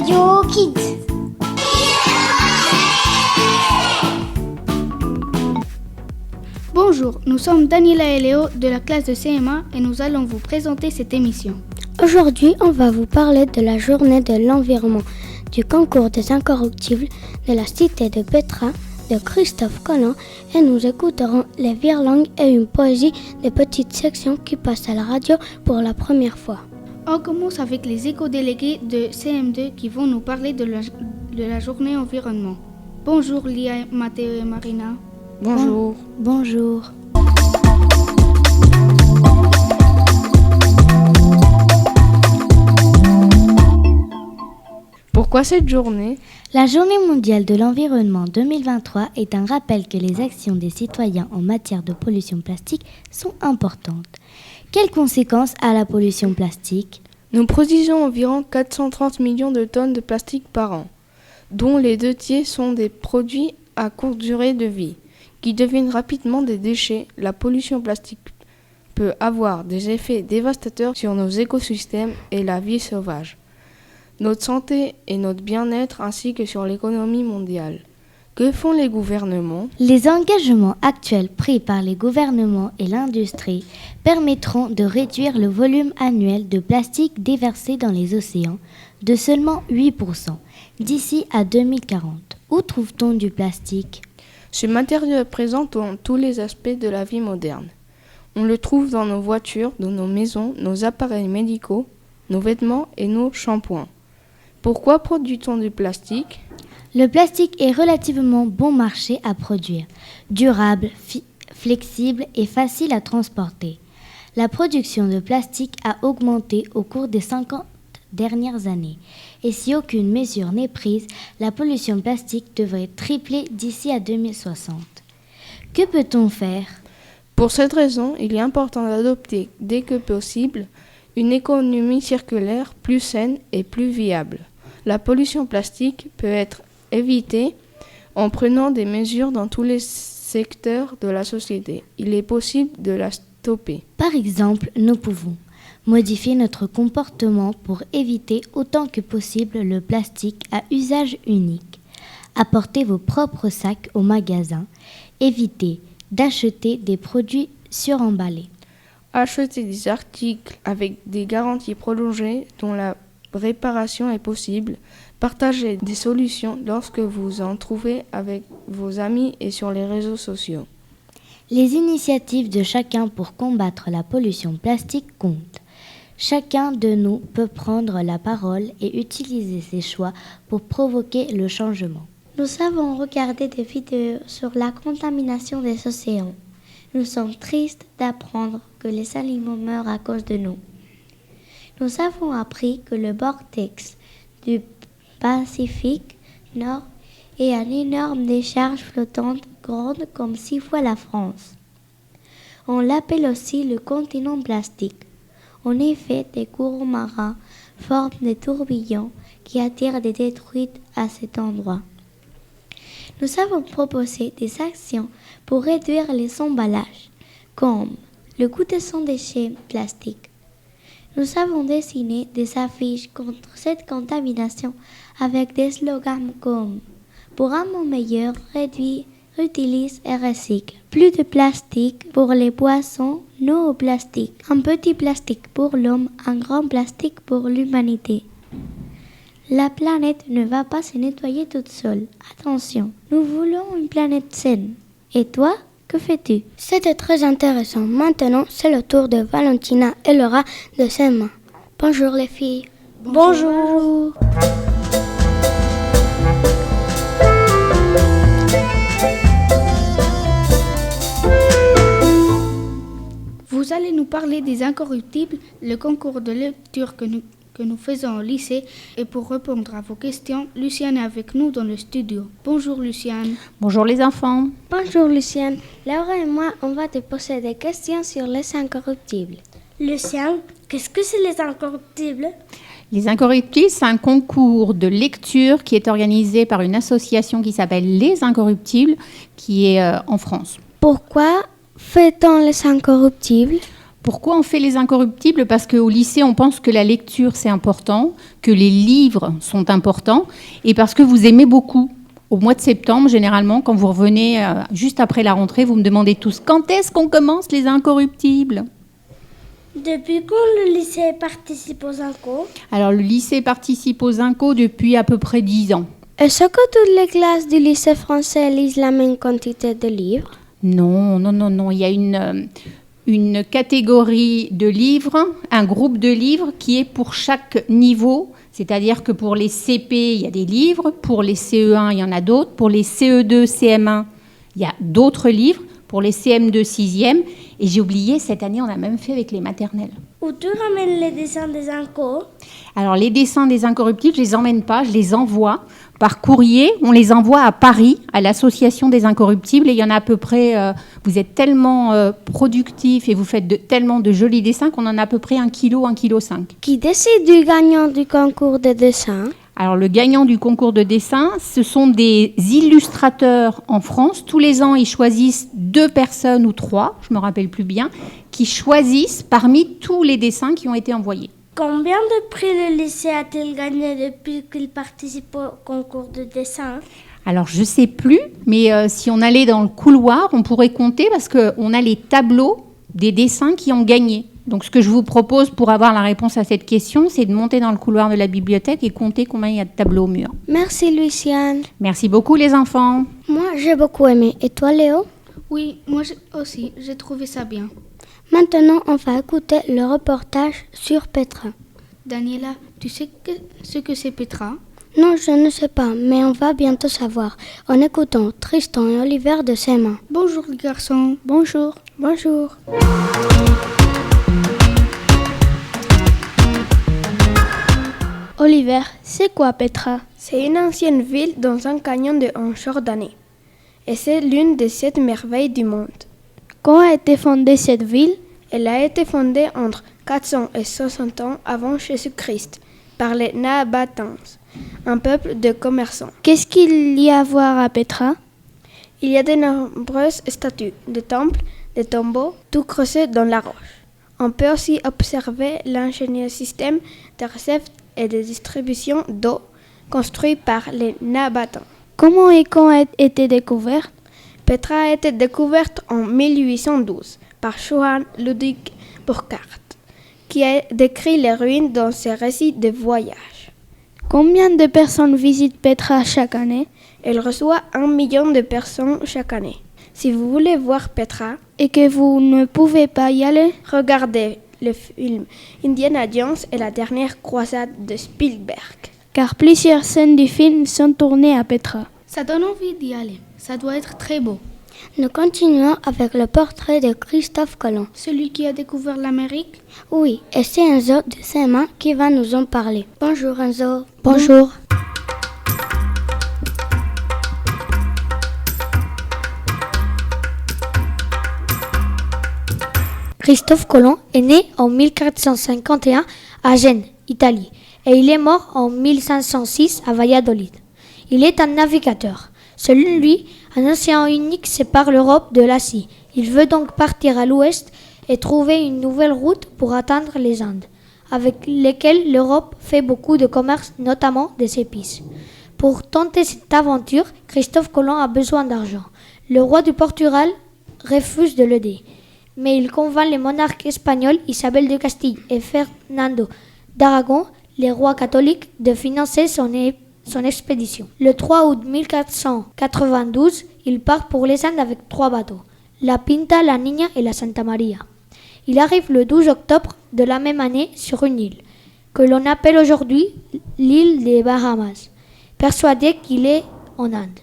Radio Kids. Bonjour, nous sommes Daniela et Léo de la classe de CM1 et nous allons vous présenter cette émission. Aujourd'hui, on va vous parler de la journée de l'environnement, du concours des incorruptibles, de la cité de Petra, de Christophe Colomb, et nous écouterons les virelangues et une poésie des petites sections qui passent à la radio pour la première fois. On commence avec les éco-délégués de CM2 qui vont nous parler de la journée environnement. Bonjour Lia, Mathéo et Marina. Bonjour. Bonjour. Pourquoi cette journée ? La Journée mondiale de l'environnement 2023 est un rappel que les actions des citoyens en matière de pollution plastique sont importantes. Quelles conséquences a la pollution plastique ? Nous produisons environ 430 millions de tonnes de plastique par an, dont les 2/3 sont des produits à courte durée de vie, qui deviennent rapidement des déchets. La pollution plastique peut avoir des effets dévastateurs sur nos écosystèmes et la vie sauvage, notre santé et notre bien-être ainsi que sur l'économie mondiale. Que font les gouvernements ? Les engagements actuels pris par les gouvernements et l'industrie permettront de réduire le volume annuel de plastique déversé dans les océans de seulement 8% d'ici à 2040. Où trouve-t-on du plastique ? Ce matériau est présent dans tous les aspects de la vie moderne. On le trouve dans nos voitures, dans nos maisons, nos appareils médicaux, nos vêtements et nos shampoings. Pourquoi produit-on du plastique ? Le plastique est relativement bon marché à produire, durable, flexible et facile à transporter. La production de plastique a augmenté au cours des 50 dernières années. Et si aucune mesure n'est prise, la pollution plastique devrait tripler d'ici à 2060. Que peut-on faire ? Pour cette raison, il est important d'adopter dès que possible une économie circulaire plus saine et plus viable. La pollution plastique peut être évitée en prenant des mesures dans tous les secteurs de la société. Il est possible de la stopper. Par exemple, nous pouvons modifier notre comportement pour éviter autant que possible le plastique à usage unique. Apportez vos propres sacs au magasin. Évitez d'acheter des produits suremballés. Achetez des articles avec des garanties prolongées dont la réparation est possible. Partagez des solutions lorsque vous en trouvez avec vos amis et sur les réseaux sociaux. Les initiatives de chacun pour combattre la pollution plastique comptent. Chacun de nous peut prendre la parole et utiliser ses choix pour provoquer le changement. Nous avons regardé des vidéos sur la contamination des océans. Nous sommes tristes d'apprendre que les animaux meurent à cause de nous. Nous avons appris que le vortex du Pacifique Nord est une énorme décharge flottante grande comme 6 fois la France. On l'appelle aussi le continent plastique. En effet, des courants marins forment des tourbillons qui attirent des détruites à cet endroit. Nous avons proposé des actions pour réduire les emballages, comme le goûter sans déchets plastiques. Nous avons dessiné des affiches contre cette contamination avec des slogans comme « Pour un monde meilleur, réduis, réutilise et recycle ». Plus de plastique pour les poissons, non au plastique. Un petit plastique pour l'homme, un grand plastique pour l'humanité. La planète ne va pas se nettoyer toute seule. Attention, nous voulons une planète saine. Et toi, que fais-tu ? C'était très intéressant. Maintenant, c'est le tour de Valentina et Laura de CM1. Bonjour les filles. Bonjour. Vous allez nous parler des incorruptibles, le concours de lecture que nous faisons au lycée. Et pour répondre à vos questions, Luciane est avec nous dans le studio. Bonjour Luciane. Bonjour les enfants. Bonjour Luciane. Laura et moi, on va te poser des questions sur les incorruptibles. Luciane, qu'est-ce que c'est les incorruptibles ? Les Incorruptibles, c'est un concours de lecture qui est organisé par une association qui s'appelle Les Incorruptibles, qui est en France. Pourquoi fait-on les incorruptibles ? Pourquoi on fait les incorruptibles? Parce qu'au lycée, on pense que la lecture, c'est important, que les livres sont importants, et parce que vous aimez beaucoup. Au mois de septembre, généralement, quand vous revenez juste après la rentrée, vous me demandez tous « Quand est-ce qu'on commence les incorruptibles ?» Depuis quand le lycée participe aux Inco? Alors, le lycée participe aux Inco depuis à peu près 10 ans. Est-ce que toutes les classes du lycée français lisent la même quantité de livres? Non. Il y a une catégorie de livres, un groupe de livres qui est pour chaque niveau. C'est-à-dire que pour les CP, il y a des livres. Pour les CE1, il y en a d'autres. Pour les CE2, CM1, il y a d'autres livres. Pour les CM2, 6e. Et j'ai oublié, cette année, on a même fait avec les maternelles. Où tu ramènes les dessins des Inco? Alors, les dessins des incorruptibles, je ne les emmène pas, je les envoie par courrier. On les envoie à Paris, à l'association des incorruptibles. Et il y en a à peu près... vous êtes tellement productifs et vous faites tellement de jolis dessins qu'on en a à peu près 1 kg, 1,5 kg. Qui décide du gagnant du concours de dessin? Alors, le gagnant du concours de dessin, ce sont des illustrateurs en France. Tous les ans, ils choisissent 2 personnes ou 3, je ne me rappelle plus bien, qui choisissent parmi tous les dessins qui ont été envoyés. Combien de prix le lycée a-t-il gagné depuis qu'il participe au concours de dessin? Alors, je ne sais plus, mais si on allait dans le couloir, on pourrait compter parce qu'on a les tableaux des dessins qui ont gagné. Donc, ce que je vous propose pour avoir la réponse à cette question, c'est de monter dans le couloir de la bibliothèque et compter combien il y a de tableaux au mur. Merci, Luciane. Merci beaucoup, les enfants. Moi, j'ai beaucoup aimé. Et toi, Léo? Oui, moi aussi, j'ai trouvé ça bien. Maintenant, on va écouter le reportage sur Petra. Daniela, tu sais ce que c'est Petra? Non, je ne sais pas, mais on va bientôt savoir en écoutant Tristan et Oliver de ses mains. Bonjour les garçons. Bonjour. Bonjour. Oliver, c'est quoi Petra? C'est une ancienne ville dans un canyon en Jordanie. Et c'est l'une des 7 merveilles du monde. Quand a été fondée cette ville? Elle a été fondée entre 400 et 60 ans avant Jésus-Christ par les Nabatéens, un peuple de commerçants. Qu'est-ce qu'il y a à voir à Petra? Il y a de nombreuses statues, des temples, des tombeaux, tout creusés dans la roche. On peut aussi observer l'ingénieux système de réserve et de distribution d'eau construit par les Nabatéens. Comment et quand a été découverte? Petra a été découverte en 1812 par Johann Ludwig Burckhardt, qui a décrit les ruines dans ses récits de voyage. Combien de personnes visitent Petra chaque année? Elle reçoit 1 million de personnes chaque année. Si vous voulez voir Petra et que vous ne pouvez pas y aller, regardez le film Indiana Jones et la dernière croisade de Spielberg. Car plusieurs scènes du film sont tournées à Petra. Ça donne envie d'y aller. Ça doit être très beau. Nous continuons avec le portrait de Christophe Colomb. Celui qui a découvert l'Amérique? Oui, et c'est Enzo de ses mains qui va nous en parler. Bonjour Enzo. Bonjour. Christophe Colomb est né en 1451 à Gênes, Italie, et il est mort en 1506 à Valladolid. Il est un navigateur. Selon lui, un océan unique sépare l'Europe de l'Asie. Il veut donc partir à l'ouest et trouver une nouvelle route pour atteindre les Indes, avec lesquelles l'Europe fait beaucoup de commerce, notamment des épices. Pour tenter cette aventure, Christophe Colomb a besoin d'argent. Le roi du Portugal refuse de l'aider, mais il convainc les monarques espagnols Isabelle de Castille et Fernando d'Aragon, les rois catholiques, de financer son expédition. Le 3 août 1492, il part pour les Indes avec 3 bateaux, la Pinta, la Niña et la Santa Maria. Il arrive le 12 octobre de la même année sur une île, que l'on appelle aujourd'hui l'île des Bahamas, persuadé qu'il est en Inde.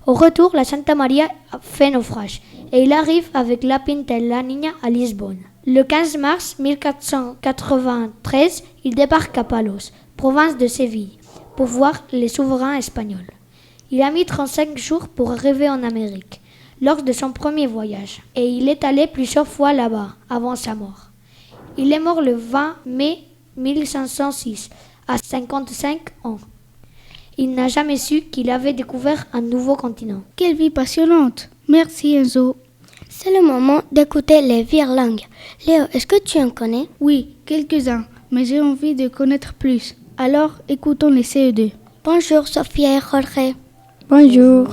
Au retour, la Santa Maria fait naufrage et il arrive avec la Pinta et la Niña à Lisbonne. Le 15 mars 1493, il débarque à Palos, province de Séville, pour voir les souverains espagnols. Il a mis 35 jours pour arriver en Amérique, lors de son premier voyage, et il est allé plusieurs fois là-bas, avant sa mort. Il est mort le 20 mai 1506, à 55 ans. Il n'a jamais su qu'il avait découvert un nouveau continent. Quelle vie passionnante! Merci Enzo. C'est le moment d'écouter les virelangues. Léo, est-ce que tu en connais? Oui, quelques-uns, mais j'ai envie de connaître plus. Alors, écoutons les CE2. Bonjour Sophia et Jorge. Bonjour.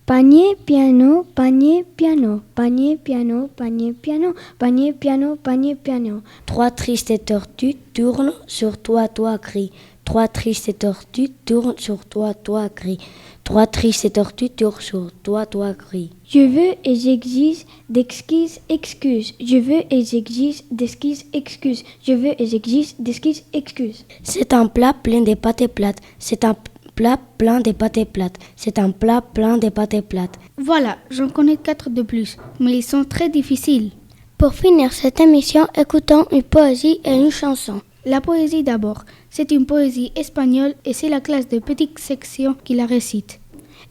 Panier, piano, panier, piano, panier, piano, panier, piano, panier, piano, panier, piano. Trois tristes tortues tournent sur toi, toi, crie. Trois tristes tortues tournent sur toi, toi, crie. Trois tristes tortues tournent sur toi, toi, crie. Je veux et j'exige d'exquises excuses. Je veux et j'exige d'exquises excuses. Je veux et j'exige d'exquises excuses. C'est un plat plein de pâtes plates. C'est un plat plein de pâtes plates. C'est un plat plein de pâtes plates. Voilà, j'en connais 4 de plus, mais ils sont très difficiles. Pour finir cette émission, écoutons une poésie et une chanson. La poésie d'abord. C'est une poésie espagnole et c'est la classe de petite section qui la récite.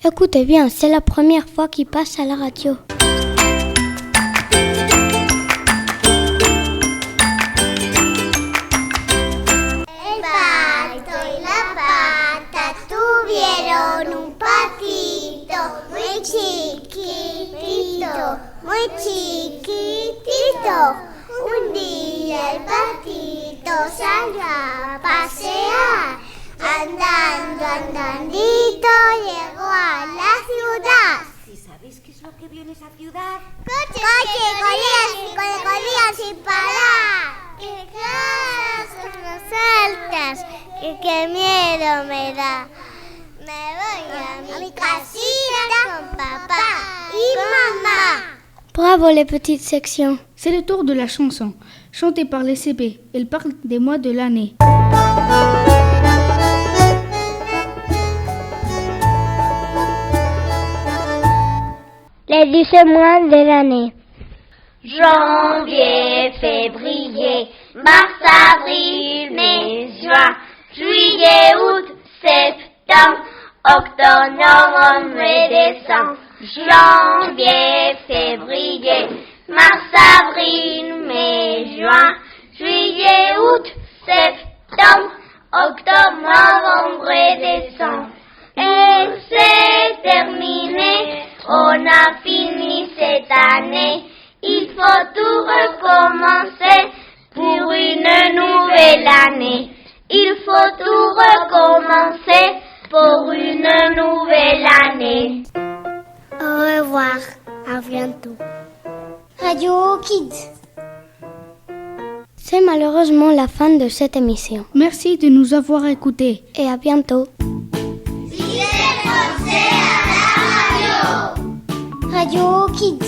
Écoutez bien, c'est la première fois qu'il passe à la radio. El pato y la pata tuvieron un patito muy chiquitito, muy chiquitito. Un día el patito salió a pasear, andando, andandito, llegó a la ciudad. ¿Y sabéis qué es lo que vio en esa ciudad? Coches que corrían sin parar. ¡Qué casas más altas! ¡Qué miedo me da! Me voy a mi casita con papá y mamá. Bravo les petites sections. C'est le tour de la chanson, chantée par les CP. Elle parle des mois de l'année. Les 10 mois de l'année. Janvier, février, mars, avril, mai, juin, juillet, août, septembre, octobre, novembre et décembre. Janvier, février, mars, avril, mai, juin, juillet, août, septembre, octobre, novembre et décembre. Et c'est terminé, on a fini cette année. Il faut tout recommencer pour une nouvelle année. Il faut tout recommencer pour une nouvelle année. Au revoir, à bientôt. Radio Kids. C'est malheureusement la fin de cette émission. Merci de nous avoir écoutés. Et à bientôt. Radio Kids.